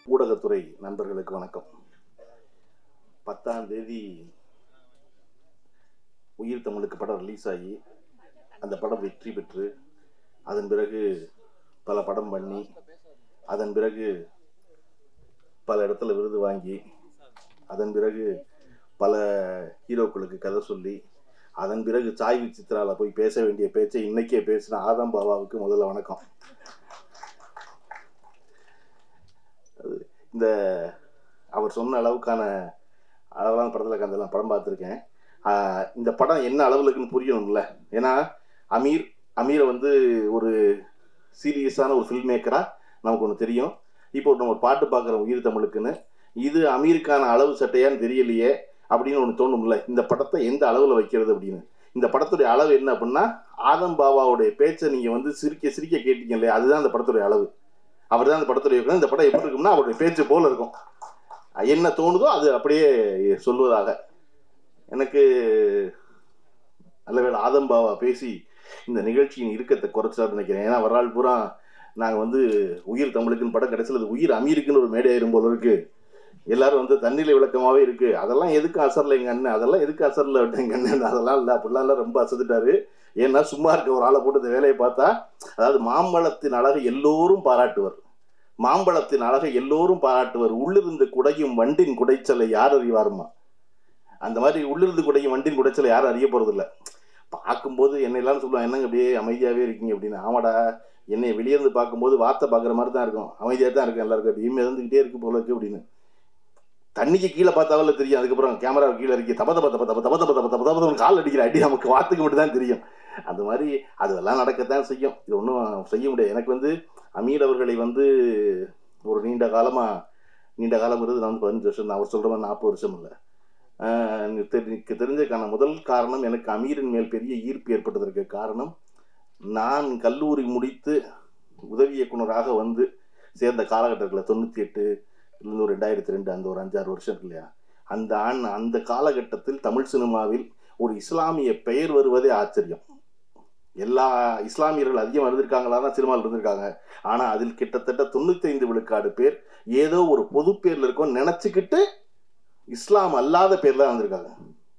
ஊடகத்துறை நண்பர்களுக்கு வணக்கம். 10ஆம் தேதி உயிர் தமிழுக்கு படம் ரிலீஸ் ஆகி அந்த படம் வெற்றி பெற்று அதன் பிறகு பல படம் பண்ணி அதன் பிறகு பல இடத்துல விருது வாங்கி அதன் பிறகு பல ஹீரோக்களுக்கு கதை சொல்லி அதன் பிறகு சாய் விசித்ரால போய் பேச வேண்டிய பேச்சை இன்னைக்கே பேசின ஆதம் பாபாவுக்கு முதல்ல வணக்கம். இந்த அவர் சொன்ன அளவுக்கான அளவெல்லாம் படத்தில் கந்தெல்லாம் படம் பார்த்துருக்கேன். இந்த படம் என்ன அளவில் இருக்குன்னு புரியணும்ல. ஏன்னா அமீரை வந்து ஒரு சீரியஸான ஒரு ஃபில்ம் மேக்கராக நமக்கு ஒன்று தெரியும். இப்போ நம்ம ஒரு பாட்டு பார்க்குறோம் உயிர் தமிழுக்குன்னு, இது அமீருக்கான அளவு சட்டையான்னு தெரியலையே அப்படின்னு ஒன்று தோணும்ல. இந்த படத்தை எந்த அளவில் வைக்கிறது அப்படின்னு. இந்த படத்துடைய அளவு என்ன அப்படின்னா, ஆதம் பாபாவுடைய பேச்சை நீங்கள் வந்து சிரிக்க சிரிக்க கேட்டீங்க இல்லையா, அதுதான் அந்த படத்துடைய அளவு. அவர் தான் அந்த படத்துடைய இருக்கணும். இந்த படம் எப்படி இருக்கும்னா அவருடைய பேச்சு போல இருக்கும். என்ன தோணுதோ அது அப்படியே சொல்வதாக. எனக்கு நல்லவேளை ஆதம் பாபா பேசி இந்த நிகழ்ச்சியின் இறுக்கத்தை குறைச்சான்னு நினைக்கிறேன். ஏன்னா வரலாறு பூரா நாங்கள் வந்து உயிர் தமிழுக்குன்னு படம் கிடைச்சது, அது உயிர் அமீருக்குன்னு ஒரு மேடையாயிரும் போல இருக்கு. எல்லாரும் வந்து தண்ணியில விளக்கமாகவே இருக்கு. அதெல்லாம் எதுக்கு அசரில் எங்கள் அண்ணன், அதெல்லாம் எதுக்கு அசரில் எங்கள் அண்ணன், அதெல்லாம் இல்லை. அப்படிலாம் இல்லை, ரொம்ப அசத்துட்டாரு. ஏன்னா சும்மா இருக்க ஒரு ஆளை போட்டு இந்த வேலையை பார்த்தா, அதாவது மாம்பழத்தின் அழகை எல்லோரும் பாராட்டுவர், மாம்பழத்தின் அழகை எல்லோரும் பாராட்டுவர், உள்ளிருந்து குடையும் வண்டின் குடைச்சலை யார் அறிவாருமா. அந்த மாதிரி உள்ளிருந்து குடையும் வண்டின் குடைச்சலை யாரும் அறிய போறதில்லை. பார்க்கும்போது என்னை எல்லாரும் சொல்லுவாங்க, என்னங்க அப்படியே அமைதியாகவே இருக்கீங்க அப்படின்னு. ஆமாடா, என்னை வெளியேருந்து பார்க்கும்போது வார்த்தை பார்க்குற மாதிரி தான் இருக்கும், அமைதியாக தான் இருக்கும் எல்லாருக்கும், அப்படியே இருந்துக்கிட்டே இருக்கு போல இருக்கு அப்படின்னு. தண்ணிக்கு கீழே பார்த்தாவில்ல தெரியும். அதுக்கப்புறம் கேமரா கீழே இருக்கு, தப்ப தப்ப தப்ப தப்ப தப்ப தப்ப தப்ப தப்ப கால் அடிக்கிற அடி நமக்கு வார்த்தைக்கு மட்டும் தான் தெரியும். அந்த மாதிரி அதெல்லாம் நடக்கத்தான் செய்யும். இது ஒன்றும் செய்ய முடியாது. எனக்கு வந்து அமீர் அவர்களை வந்து ஒரு நீண்ட காலம் இருந்து நான் வந்து 15 வருஷம் தான், அவர் சொல்கிற மாதிரி 40 வருஷம் இல்லை. எனக்கு தெரிஞ்சதுக்கான முதல் காரணம், எனக்கு அமீரின் மேல் பெரிய ஈர்ப்பு ஏற்பட்டதற்கு காரணம், நான் கல்லூரி முடித்து உதவி இயக்குனராக வந்து சேர்ந்த காலகட்டத்தில் 98 ஒரு 2002 அந்த ஒரு 5-6 வருஷம் இருக்கு இல்லையா, அந்த காலகட்டத்தில் தமிழ் சினிமாவில் ஒரு இஸ்லாமிய பெயர் வருவதே ஆச்சரியம். எல்லா இஸ்லாமியர்கள் அதிகம் இருந்திருக்காங்களான்னா சினிமாவில் இருந்திருக்காங்க. ஆனால் அதில் கிட்டத்தட்ட 95 விழுக்காடு பேர் ஏதோ ஒரு பொது பேரில் இருக்கோம் நினச்சிக்கிட்டு இஸ்லாம் அல்லாத பேர் தான் வந்திருக்காங்க.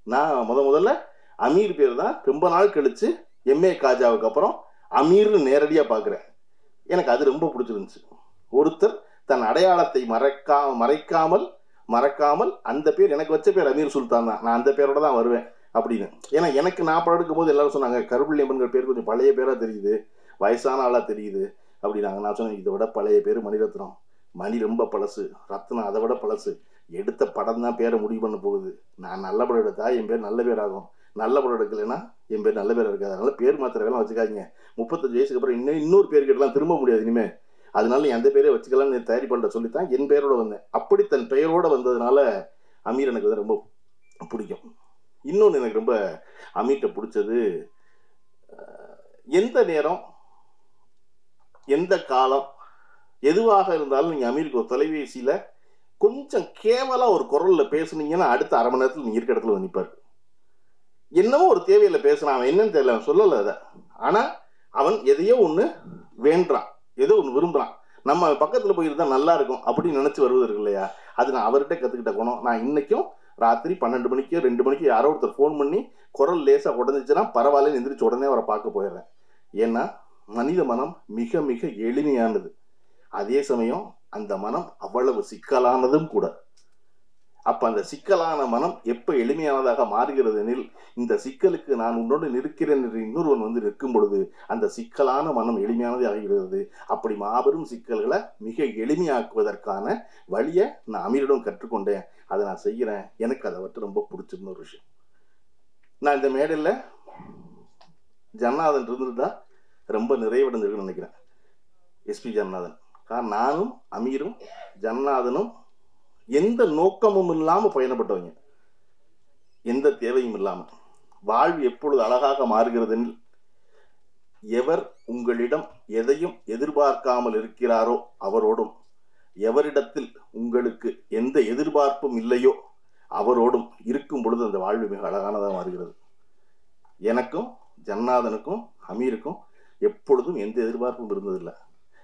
நான் முதல்ல அமீர் பேர் தான் ரொம்ப நாள் கழித்து எம்ஏ காஜாவுக்கு அப்புறம் அமீர்னு நேரடியாக பார்க்குறேன். எனக்கு அது ரொம்ப பிடிச்சிருந்துச்சு. ஒருத்தர் தன் அடையாளத்தை மறைக்காமல் அந்த பேர், எனக்கு வச்ச பேர் அமீர் சுல்தான் தான், நான் அந்த பேரோட தான் வருவேன் அப்படின்னு. ஏன்னா எனக்கு நான் படம் எடுக்கும் போது எல்லாரும் சொன்னாங்க, கருப்புள்ளியம்மன்கிற பேர் கொஞ்சம் பழைய பேராக தெரியுது, வயசான ஆளாக தெரியுது அப்படின்னாங்க. நான் சொன்னேன், இதை விட பழைய பேர் மணிரத்னம், மணி ரொம்ப பழசு, ரத்னம் அதை விட பழசு, எடுத்த படம் தான் பேரை முடிவு பண்ண போகுது. நான் நல்ல படம் எடுத்தா என் பேர் நல்ல பேர் ஆகும், நல்ல படம் எடுக்கலைன்னா என் பேர் நல்ல பேர் இருக்காது. அதனால பேர் மாத்திர வேலை வச்சுக்காதீங்க. 35 வயசுக்கு அப்புறம் இன்னொரு பேர் கேட்டலாம் திரும்ப முடியாது இனிமே, அதனால எந்த பேரே வச்சுக்கலாம்னு தயாரி பண்ணுற சொல்லித்தான் என் பேரோட வந்தேன். அப்படி தன் பெயரோட வந்ததுனால அமீர் எனக்கு வந்து ரொம்ப பிடிக்கும். இன்னொன்று எனக்கு ரொம்ப அமீர்கிட்ட பிடிச்சது, எந்த நேரம் எந்த காலம் எதுவாக இருந்தாலும் நீங்கள் அமீருக்கு ஒரு தொலைபேசியில் கொஞ்சம் கேவலாக ஒரு குரலில் பேசுனீங்கன்னா அடுத்த அரை மணி நேரத்தில் நீங்கள் இருக்க இடத்துல வந்து நிற்பார். என்னவோ ஒரு தேவையில் பேசுகிறான், அவன் என்னன்னு தெரியல, அவன் சொல்லலை அதை, ஆனால் அவன் எதையோ ஒன்று வேண்டான், ஏதோ ஒன்று விரும்புகிறான், நம்ம பக்கத்தில் போயிருந்தால் நல்லா இருக்கும் அப்படின்னு நினச்சி வருவது இருக்கு இல்லையா. அது நான் அவர்கிட்ட கற்றுக்கிட்ட குணம். நான் இன்றைக்கும் ராத்திரி 12 மணிக்கு 2 மணிக்கு யாரோ ஒருத்தர் ஃபோன் பண்ணி குரல் லேசாக உடஞ்சிச்சுன்னா பரவாயில்லன்னு எந்திரிச்சு உடனே அவரை பார்க்க போயிடுறேன். ஏன்னா மனித மனம் மிக மிக எளிமையானது, அதே சமயம் அந்த மனம் அவ்வளவு சிக்கலானதும் கூட. அப்போ அந்த சிக்கலான மனம் எப்போ எளிமையானதாக மாறுகிறது எனில், இந்த சிக்கலுக்கு நான் உன்னோடு நிற்கிறேன் என்று இன்னொருவன் வந்து நிற்கும் பொழுது அந்த சிக்கலான மனம் எளிமையானதே ஆகிறது. அப்படி மாபெரும் சிக்கல்களை மிக எளிமையாக்குவதற்கான வழியை நான் அமீரிடம் கற்றுக்கொண்டேன். அதை நான் செய்கிறேன். எனக்கு அதை விட்டு ரொம்ப பிடிச்சிருந்த ஒரு விஷயம். நான் இந்த மேடையில் ஜன்னாதன் இருந்துதான் ரொம்ப நிறைவடைஞ்சிருக்குன்னு நினைக்கிறேன். எஸ்பி ஜன்னாதன். நானும் அமீரும் ஜன்னாதனும் எந்த நோக்கமும் இல்லாமல் பயணப்பட்டவங்க, எந்த தேவையும் இல்லாமல். வாழ்வு எப்பொழுது அழகாக மாறுகிறது, எவர் உங்களிடம் எதையும் எதிர்பார்க்காமல் இருக்கிறாரோ அவரோடும், எவரிடத்தில் உங்களுக்கு எந்த எதிர்பார்ப்பும் இல்லையோ அவரோடும் இருக்கும் பொழுது அந்த வாழ்வு மிக அழகானதாக மாறுகிறது. எனக்கும் ஜன்னாதனுக்கும் அமீருக்கும் எப்பொழுதும் எந்த எதிர்பார்ப்பும் இருந்ததில்லை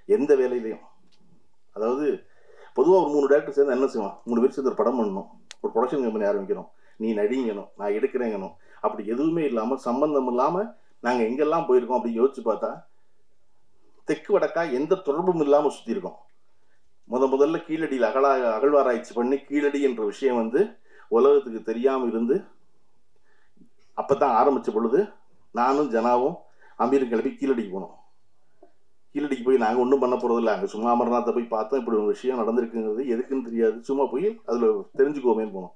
எந்த வேலையிலையும். அதாவது பொதுவாக ஒரு 3 டேரக்டர் சேர்ந்து என்ன செய்வோம், 3 பேர் சேர்ந்து ஒரு படம் பண்ணணும், ஒரு ப்ரொடக்ஷன் கம்பெனி ஆரம்பிக்கணும், நீ நடிங்கணும், நான் எடுக்கிறேங்கணும். அப்படி எதுவுமே இல்லாமல் சம்பந்தம் இல்லாமல் நாங்கள் எங்கெல்லாம் போயிருக்கோம் அப்படி யோசிச்சு பார்த்தா தெற்கு வடக்கா எந்த தொடர்பும் இல்லாமல் சுற்றி இருக்கோம். முதல்ல கீழடியில் அகழ்வாராய்ச்சி பண்ணி கீழடி என்ற விஷயம் வந்து உலகத்துக்கு தெரியாமல் இருந்து அப்போ தான் ஆரம்பித்த பொழுது நானும் ஜனாவும் அமீரும் கிளம்பி கீழடிக்கு போனோம். கீழடிக்கு போய் நாங்கள் ஒன்றும் பண்ண போகிறதில்ல, அங்கே சும்மா அமர்நாத்தை போய் பார்த்தோம், இப்படி ஒரு விஷயம் நடந்திருக்குங்கிறது எதுக்குன்னு தெரியாது, சும்மா போய் அதில் தெரிஞ்சுக்கோமேன்னு போனோம்.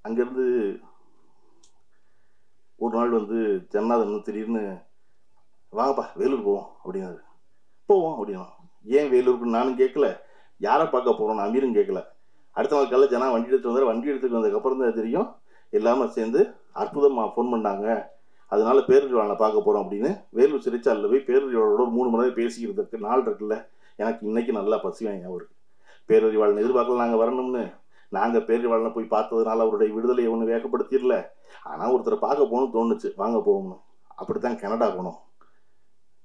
அங்கேருந்து ஒரு நாள் வந்து ஜன்னாதன் திடீர்னு வாங்கப்பா வேலூர் போவோம் அப்படின்னாரு. போவோம் அப்படின்னா, ஏன் வேலூருக்கு நானும் கேட்கல, யாரை பார்க்க போகிறோம் அமீரும் கேட்கல. அடுத்த நாள் காலையில் ஜனா வண்டி எடுத்து வந்தார். வண்டி எடுத்துட்டு வந்ததுக்கப்புறம் தான் தெரியும் எல்லாமே சேர்ந்து அற்புதமாக ஃபோன் பண்ணாங்க, அதனால பேரறிவாளனை பார்க்க போகிறோம் அப்படின்னு. வேலூர் சிறைச்சாலையில் போய் பேரறிவாளோட ஒரு 3 மணி நேரம் பேசிக்கிறதுக்கு நாள் இருக்குல்ல. எனக்கு இன்னைக்கு நல்லா பசிவாங்க அவருக்கு. பேரறிவாளன் எதிர்பார்க்கல நாங்கள் வரணும்னு. நாங்கள் பேரறிவாளனை போய் பார்த்ததுனால அவருடைய விடுதலையை ஒன்று வேகப்படுத்திடல, ஆனால் ஒருத்தரை பார்க்க போகணும்னு தோணுச்சு, வாங்க போகணும். அப்படித்தான் கனடா போனோம்.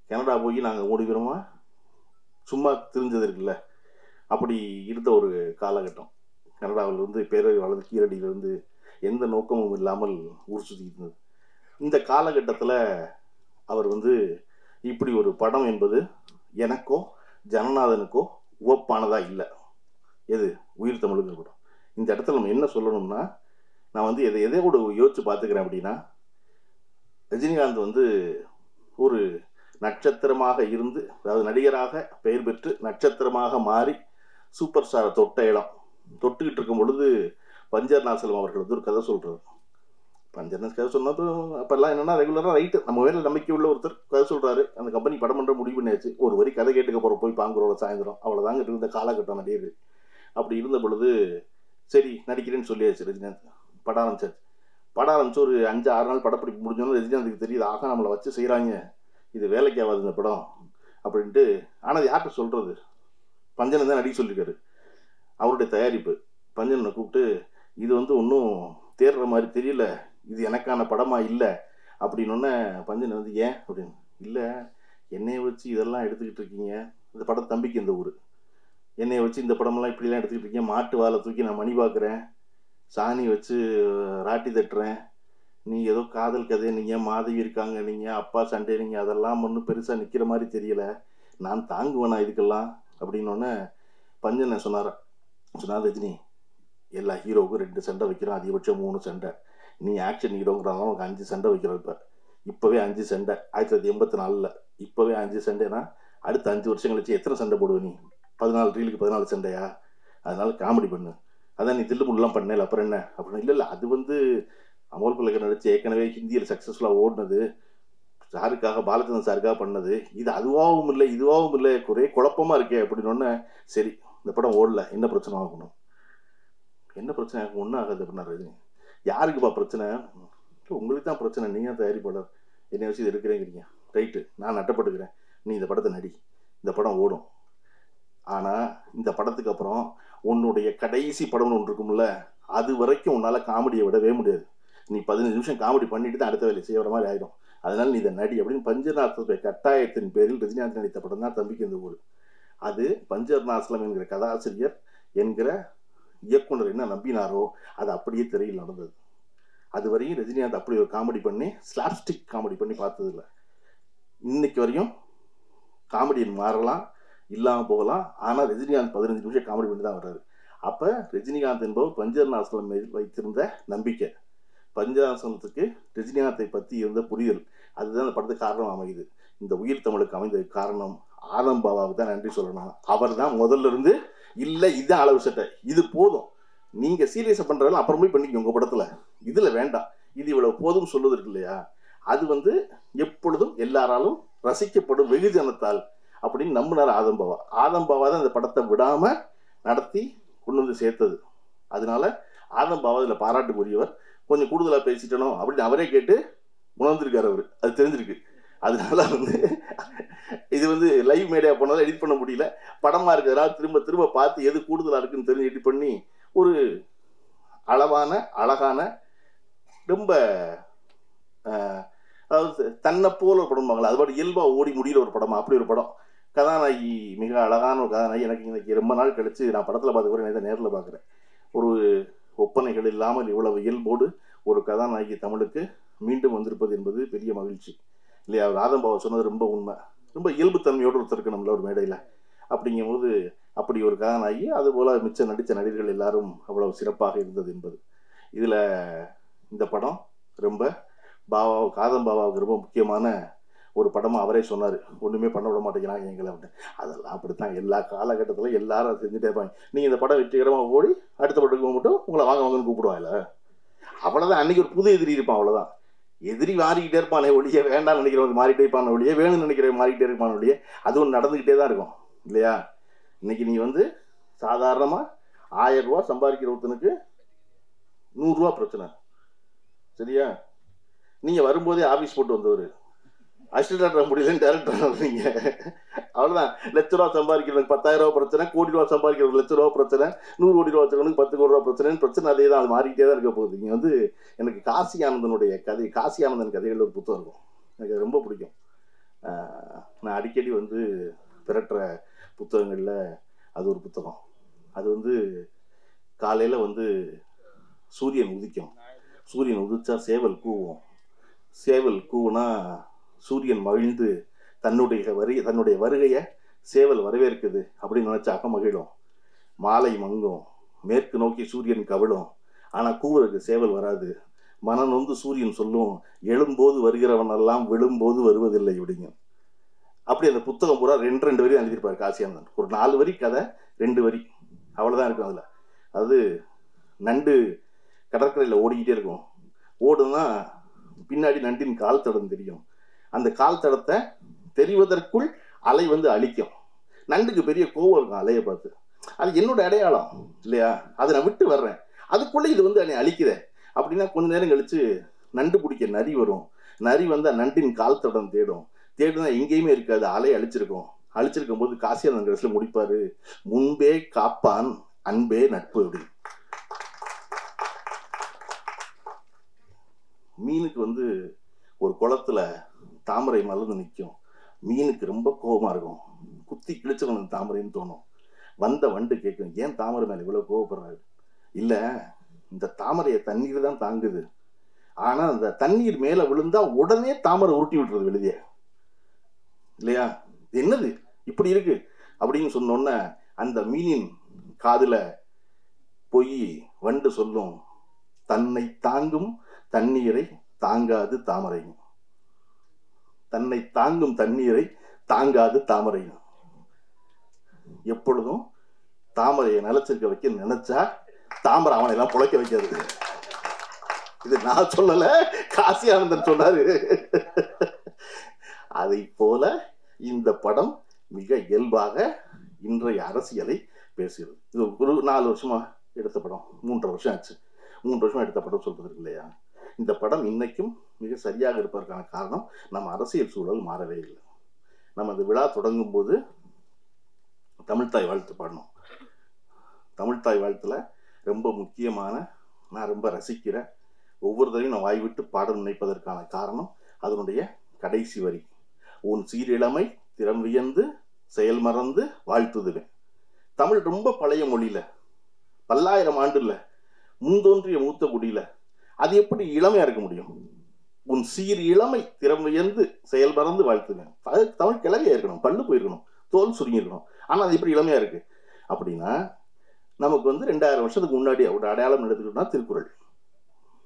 கனடா போய் நாங்கள் ஓடிக்கிறோமா சும்மா தெரிஞ்சது இருக்குல்ல, அப்படி இருந்த ஒரு காலகட்டம். கனடாவில் வந்து பேரறிவாளன் கீழடியிலிருந்து எந்த நோக்கமும் இல்லாமல் ஊர் சுற்றிட்டு இருந்தது. இந்த காலகட்டத்தில் அவர் வந்து இப்படி ஒரு படம் என்பது எனக்கோ ஜனநாதனுக்கோ உவப்பானதாக இல்லை. எது உயிர் தமிழுங்கிற படம். இந்த இடத்துல நம்ம என்ன சொல்லணும்னா, நான் வந்து எதை கூட யோசிச்சு பார்த்துக்கிறேன் அப்படின்னா, ரஜினிகாந்த் வந்து ஒரு நட்சத்திரமாக இருந்து, அதாவது நடிகராக பெயர் பெற்று நட்சத்திரமாக மாறி சூப்பர் ஸ்டாரை தொட்ட இடம். தொட்டுக்கிட்டு இருக்கும் பொழுது பஞ்சர் நாசலம் அவர்கள் வந்து ஒரு கதை சொல்கிறார். பஞ்சர்னஸ் கதை சொன்னது அப்போல்லாம் என்னென்னா ரெகுலராக ரைட்டு நம்ம வேலை நம்பிக்கை உள்ள ஒருத்தர் கதை சொல்கிறாரு, அந்த கம்பெனி படம் பண்ணுற முடிவு பண்ணியாச்சு, ஒரு வரி கதை கேட்டுக்க போகிற போய் பாங்குறோம் சாயந்தரம், அவ்வளோதாங்க இருந்த காலகட்டம் நடிகர். அப்படி இருந்த பொழுது சரி நடிக்கிறேன்னு சொல்லியாச்சு. ரஜினிகாந்த் படம் ஆரம்பிச்சாச்சு. படம் ஆரம்பிச்சு ஒரு 5-6 நாள் படப்பிடிப்பு முடிஞ்சோன்னு ரஜினிகாந்துக்கு தெரியுது, ஆகா நம்மளை வச்சு செய்கிறாங்க, இது வேலைக்கு ஆகாது இந்த படம் அப்படின்ட்டு. ஆனால் யார்கிட்ட சொல்கிறது, பஞ்சன் தான் நடிக்க சொல்லியிருக்காரு, அவருடைய தயாரிப்பு. பஞ்சனை கூப்பிட்டு இது வந்து ஒன்றும் தேடுற மாதிரி தெரியல, இது எனக்கான படமாக இல்லை அப்படின்னொன்னே பஞ்சன் வந்து ஏன் அப்படின்னு, இல்லை என்னையை வச்சு இதெல்லாம் எடுத்துக்கிட்டு இருக்கீங்க, இந்த படம் தம்பிக்கு இந்த ஊர், என்னையை வச்சு இந்த படமெல்லாம் இப்படிலாம் எடுத்துக்கிட்டு இருக்கீங்க, மாட்டு வாழை தூக்கி நான் மணி பார்க்குறேன், சாணி வச்சு ராட்டி தட்டுறேன், நீ ஏதோ காதல் கதை, நீங்கள் மாதவி இருக்காங்க, நீங்கள் அப்பா சண்டை, நீங்கள் அதெல்லாம் ஒன்றும் பெருசாக நிற்கிற மாதிரி தெரியல, நான் தாங்குவேனா இதுக்கெல்லாம் அப்படின்னோடனே பஞ்சன் சொன்னார், ரஜினி எல்லா ஹீரோவுக்கும் 2 சண்டை வைக்கிறோம், அதிகபட்சம் 3 சண்டை, நீ ஆக்ஷன் ஹீரோங்கிறதால உனக்கு 5 சண்டை வைக்கிறோம். இப்போவே 5 சண்டை 1984 இப்போவே 5 சண்டைனா அடுத்த 5 வருஷம் கழிச்சு எத்தனை சண்டை போடுவ நீ? 14 ரீலுக்கு 14 சண்டையா? அதனால காமெடி பண்ணு, அதான் நீ தில்லுமுல்லாம் பண்ணல அப்புறம் என்ன அப்படின்னு. இல்லை அது வந்து அமோல் பிள்ளைக்கு நடிச்சு ஏற்கனவே ஹிந்தியில் சக்ஸஸ்ஃபுல்லாக ஓடினது, சாருக்காக பாலச்சந்திரன் சாருக்காக பண்ணது, இது அதுவாகவும் இல்லை இதுவாகவும் இல்லை, ஒரே குழப்பமாக இருக்கே அப்படின்னோடனே சரி இந்த படம் ஓடல, என்ன பிரச்சனை ஆகணும், என்ன பிரச்சனை ஆகும், ஒன்றும் ஆகாது அப்படின்னா ரஜினி. யாருக்குப்பா பிரச்சனை? உங்களுக்கு தான் பிரச்சனை, நீங்கள் தான் தயாரிப்பாளர், என்னை வச்சு இது எடுக்கிறேங்கிறீங்க, ரைட்டு நான் நட்டப்பட்டுக்கிறேன், நீ இந்த படத்தை நடி, இந்த படம் ஓடும். ஆனால் இந்த படத்துக்கு அப்புறம் உன்னுடைய கடைசி படம்னு ஒன்று இருக்கும்ல, அது வரைக்கும் உன்னால் காமெடியை விடவே முடியாது, நீ 15 நிமிஷம் காமெடி பண்ணிட்டு தான் அடுத்த வேலையை செய்கிற மாதிரி ஆகிடும், அதனால் நீ இதை நடி அப்படின்னு பஞ்சர்நாசலுடைய கட்டாயத்தின் பேரில் ரஜினிகாந்த் நடித்த படம் தான் தம்பிக்கு இந்த ஊர். அது பஞ்சர்நாசலம் என்கிற கதாசிரியர் என்கிற இயக்குனர் என்ன நம்பினாரோ அது அப்படியே திரையில் நடந்தது. அது வரையும் ரஜினிகாந்த் அப்படி ஒரு காமெடி பண்ணி ஸ்லாப்ஸ்டிக் காமெடி பண்ணி பார்த்ததில்லை. இன்னைக்கு வரையும் காமெடியன் மாறலாம், இல்லாமல் போகலாம், ஆனால் ரஜினிகாந்த் 15 நிமிஷம் காமெடி பண்ணி தான் வர்றாரு. அப்போ ரஜினிகாந்த் என்பவர் பஞ்சர்நாசலம் மீது வைத்திருந்த நம்பிக்கை, பஞ்சர்நாசலத்துக்கு ரஜினிகாந்தை பற்றி இருந்த புரிதல், அதுதான் அந்த படத்துக்கு காரணம் அமையுது. இந்த உயிர் தமிழுக்கு அமைந்த காரணம் ஆதம் பாபாவுக்கு தான் நன்றி சொல்லணும். அவர் தான் முதல்ல இருந்து இல்லை இதுதான் அளவு சட்டை, இது போதும், நீங்கள் சீரியஸாக பண்ணுறதால அப்புறம் போய் பண்ணிக்க உங்கள் படத்தில், இதில் வேண்டாம், இது இவ்வளவு போதும் சொல்லுவது இருக்கு இல்லையா, அது வந்து எப்பொழுதும் எல்லாராலும் ரசிக்கப்படும் வெகுஜனத்தால் அப்படின்னு நம்பினார் ஆதம் பாபா. ஆதம் பாபா தான் இந்த படத்தை விடாமல் நடத்தி கொண்டு வந்து சேர்த்தது. அதனால ஆதம் பாபா இதில் பாராட்டுக்குரியவர். கொஞ்சம் கூடுதலாக பேசிட்டனோ அப்படின்னு அவரே கேட்டு உணர்ந்திருக்காரு அவர், அது தெரிஞ்சிருக்கு. அதனால வந்து இது வந்து லைவ் மீடியா போனாலும் எடிட் பண்ண முடியல, படமாக இருக்கிறதுனால திரும்ப திரும்ப பார்த்து எது கூடுதலாக இருக்குன்னு தெரிஞ்சு எடிட் பண்ணி ஒரு அளவான அழகான ரொம்ப அதாவது தன்னை போல ஒரு படம்பாங்களா, அது பாட்டு இயல்பாக ஓடி முடிகிற ஒரு படமா, அப்படி ஒரு படம். கதாநாயகி மிக அழகான ஒரு கதாநாயகி. எனக்கு இன்னைக்கு ரொம்ப நாள் கழிச்சு நான் படத்தில் பார்த்து கூட நேற்று நேரில் பார்க்குறேன். ஒரு ஒப்பனைகள் இல்லாமல் இவ்வளவு இயல்போடு ஒரு கதாநாயகி தமிழுக்கு மீண்டும் வந்திருப்பது என்பது பெரிய மகிழ்ச்சி இல்லையா? ராதம்பாவை சொன்னது ரொம்ப உண்மை. ரொம்ப இயல்புத்தன்மையோடு ஒருத்தருக்கு நம்மள ஒரு மேடையில் அப்படிங்கும்போது அப்படி ஒரு கதாநாயகி, அதுபோல் மிச்ச நடித்த நடிகர்கள் எல்லாரும் அவ்வளவு சிறப்பாக இருந்தது என்பது. இதில் இந்த படம் ரொம்ப காதம் பாபாவுக்கு ரொம்ப முக்கியமான ஒரு படமாக அவரே சொன்னார். ஒன்றுமே பண்ண விட மாட்டேங்கிறாங்க எங்களை அப்படின்னு. அதெல்லாம் அப்படித்தான் எல்லா காலகட்டத்திலும் எல்லாரும் அதை செஞ்சுட்டே இருப்பாங்க. நீங்கள் இந்த படம் வெற்றிகரமாக ஓடி அடுத்த படத்துக்கு மட்டும் உங்களை வாங்க வாங்கன்னு கூப்பிடுவாங்கல்ல, அவ்வளோதான். அன்றைக்கி ஒரு புது எதிரி இருப்பான், அவ்வளோதான். எதிரி மாறிக்கிட்டே இருப்பானே ஒழிய, வேண்டாம்னு நினைக்கிறவங்க மாறிட்டே இருப்பான ஒழிய, வேணும்னு நினைக்கிறவங்க மாறிக்கிட்டே இருப்பான ஒழிய, அது ஒன்று நடந்துக்கிட்டே தான் இருக்கும் இல்லையா? இன்னைக்கு நீ வந்து சாதாரணமாக 1000 ரூபா சம்பாதிக்கிற ஒருத்தனுக்கு 100 ரூபா பிரச்சனை சரியா? நீங்கள் வரும்போதே ஆஃபீஸ் போட்டு வந்தவர் அசிஸ்டன்ட் டைரக்டர் முடியலன்னு டைரக்டர் வந்தீங்க, அவ்வளோதான். லட்ச ரூபா சம்பாதிக்கிறவங்க 10,000 ரூபா பிரச்சனை, கோடி ரூபா சம்பாதிக்கிறவங்க லட்ச ரூபா பிரச்சனை, 100 கோடி ரூபா வச்சுருவனுக்கு 10 கோடி ரூபா பிரச்சனை அதே தான். அது மாறிக்கிட்டே தான் இருக்க போகுது. இங்கே வந்து எனக்கு காசி ஆனந்தனுடைய கதை, காசி ஆனந்தன் கதைகள் ஒரு புத்தகம் இருக்கும், எனக்கு ரொம்ப பிடிக்கும். நான் அடிக்கடி வந்து திரட்டுற புத்தகங்களில் அது ஒரு புத்தகம். அது வந்து காலையில் வந்து சூரியன் உதிக்கும், சூரியன் உதிச்சா சேவல் கூவும், சேவல் கூவுனா சூரியன் மகிழ்ந்து தன்னுடைய வருகையை சேவல் வரவேற்குது அப்படின்னு நினச்சாக்க மகிழும். மாலை மங்கும், மேற்கு நோக்கி சூரியன் கவிழும், ஆனால் கூவுறதுக்கு சேவல் வராது. மனம் நொந்து சூரியன் சொல்லும், எழும்போது வருகிறவனெல்லாம் விழும்போது வருவதில்லை அப்படிங்க. அப்படி அந்த புத்தகம் பூரா 2 வரி எழுதியிருப்பார் காசியானந்தன். ஒரு 4 வரி கதை, 2 வரி அவ்வளோதான் இருக்கும் அதில். அது நண்டு கடற்கரையில் ஓடிக்கிட்டே இருக்கும். ஓடுனா பின்னாடி நண்டின் கால் தடம் தெரியும். அந்த கால் தடத்தை தெரிவதற்குள் அலை வந்து அழிக்கும். நண்டுக்கு பெரிய கோவம் இருக்கும் அலையை பார்த்து. அது என்னோட அடையாளம் இல்லையா? அதை நான் விட்டு வர்றேன், அதுக்குள்ளே இது வந்து என்னை அழிக்குதே அப்படின்னா கொஞ்ச நேரம் கழிச்சு நண்டு பிடிக்க நரி வரும். நரி வந்து நண்டின் கால் தடம் தேடுனா எங்கேயுமே இருக்காது, அலை அழிச்சிருக்கும் போது காசியானந்தன் கடைசியில் முடிப்பாரு, முன்பே காப்பான் அன்பே நட்பு அப்படி. மீனுக்கு வந்து ஒரு குளத்துல தாமரை மலர்ந்து நிற்கும். மீனுக்கு ரொம்ப கோபமாக இருக்கும், குத்தி கிழிச்சிடணும் தாமரைன்னு தோணும். வந்த வண்டு கேட்கும், ஏன் தாமரை மேலே இவ்வளோ கோவப்படுறாரு? இல்லை, இந்த தாமரையை தண்ணீர் தான் தாங்குது, ஆனால் அந்த தண்ணீர் மேலே விழுந்தா உடனே தாமரை உருட்டி விட்டுறது வெளியே இல்லையா? என்னது இப்படி இருக்கு அப்படின்னு சொன்னோன்ன அந்த மீனின் காதுல போய் வண்டு சொல்லும், தன்னை தாங்கும் தண்ணீரை தாங்காது தாமரை, தன்னை தாங்கும் தண்ணீரை தாங்காது தாமரை. எப்பொழுதும் தாமரையை நிலச்சிருக்க வைக்க நினைச்சா தாமரை அவனை எல்லாம் புழைக்க வைக்காது. இது நான் சொல்லல, காசி ஆனந்தன் சொன்னாரு. அதை போல இந்த படம் மிக இயல்பாக இன்றைய அரசியலை பேசுகிறது. இது ஒரு 4 வருஷமா எடுத்த படம், 3.5 வருஷம் ஆச்சு. 3 வருஷமா எடுத்த படம் சொல்றதுக்கு இல்லையா? இந்த படம் இன்னைக்கும் மிக சரியாக இருப்பதற்கான காரணம் நம்ம அரசியல் சூழல் மாறவே இல்லை. நம்ம அந்த விழா தொடங்கும் போது தமிழ்த்தாய் வாழ்த்து பாடணும். தமிழ்த்தாய் வாழ்த்துல ரொம்ப முக்கியமான, நான் ரொம்ப ரசிக்கிற, ஒவ்வொரு தடவையும் நான் வாய் விட்டு பாட நினைப்பதற்கான காரணம் அதனுடைய கடைசி வரி, உன் சீரிழமை திறம் வியந்து செயல் மறந்து வாழ்த்துதுவேன். தமிழ் ரொம்ப பழைய மொழியில, பல்லாயிரம் ஆண்டுல முன்தோன்றிய மூத்த குடியில அது எப்படி இளமையா இருக்க முடியும்? உன் சீர் இளமை திறம் வியந்து செயல் மறந்து வாழ்த்துவேன். தமிழ் கிளவியா இருக்கணும், பல்லு போயிருக்கணும், தோல் சுருங்கிருக்கணும். ஆனா அது எப்படி இளமையா இருக்கு அப்படின்னா, நமக்கு வந்து 2000 வருஷத்துக்கு முன்னாடி ஒரு அடையாளம் எடுத்துக்கிட்டோம்னா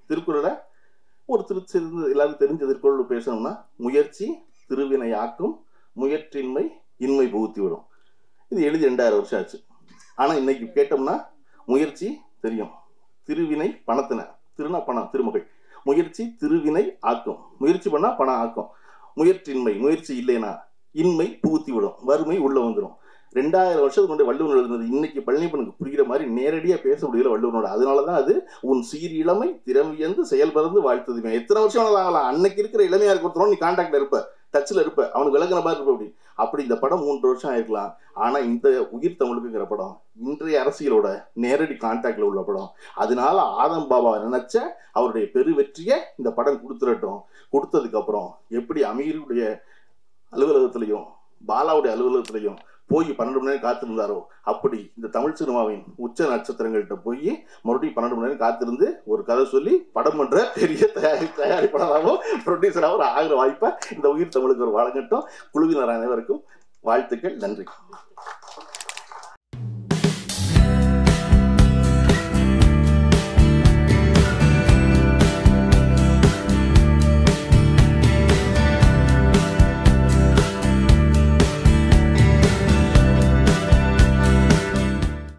திருக்குறளை ஒரு எல்லாரும் தெரிஞ்ச திருக்குறள் பேசணும்னா, முயற்சி திருவினை ஆக்கும், முயற்சின்மை இன்மை புகுத்தி விடும். இது எழுதி 2000 வருஷம் ஆச்சு. ஆனா இன்னைக்கு கேட்டோம்னா முயற்சி தெரியும், திருவினை பணத்தின, திருனா பணம், திருமகள், முயற்சி திருவினை ஆக்கும், முயற்சி பண்ணா பணம் ஆக்கும், முயற்சியின்மை, முயற்சி இல்லைன்னா இன்மை புகுத்தி விடும், வறுமை உள்ள வந்துடும். 2000 வருஷத்துக்கு முன்னாடி வள்ளுவர் எழுதுனது இன்னைக்கு பழனிப்பனுக்கு புரிகிற மாதிரி நேரடியா பேச முடியல வள்ளுவனோட. அதனாலதான் அது உன் சீர் இளமை திறமையந்து செயல்பறந்து வாழ்த்துதுமே. எத்தனை வருஷம் ஆகலாம், அன்னைக்கு இருக்கிற இளமையா இருக்கிறோம் நீ கான்டாக்ட்ல இருப்ப, டச்சில் இருப்ப, அவனுக்கு விளக்குற மாதிரி இருப்ப. அப்படி இந்த படம் 3 வருஷம் ஆயிருக்கலாம். ஆனா இந்த உயிர் தமிழுக்குங்கிற படம் இன்றைய அரசியலோட நேரடி கான்டாக்ட்ல உள்ள படம். அதனால ஆதம் பாபா நினைச்ச அவருடைய பெரு வெற்றியை இந்த படம் கொடுத்துடட்டும். கொடுத்ததுக்கு அப்புறம் எப்படி அமீருடைய அலுவலகத்திலையும் பாலாவுடைய அலுவலகத்திலையும் போய் 12 மணி நேரம் காத்திருந்தாரோ, அப்படி இந்த தமிழ் சினிமாவின் உச்ச நட்சத்திரங்கள்கிட்ட போய் மறுபடியும் 12 மணி நேரம் காத்திருந்து ஒரு கதை சொல்லி படம் பண்ற பெரிய தயாரிப்பாளராகவும் ப்ரொடியூசராகவும் ஆகிற வாய்ப்பை இந்த உயிர் தமிழுக்கு ஒரு வழங்கட்டும். குழுவினர் அனைவருக்கும் வாழ்த்துக்கள். நன்றி.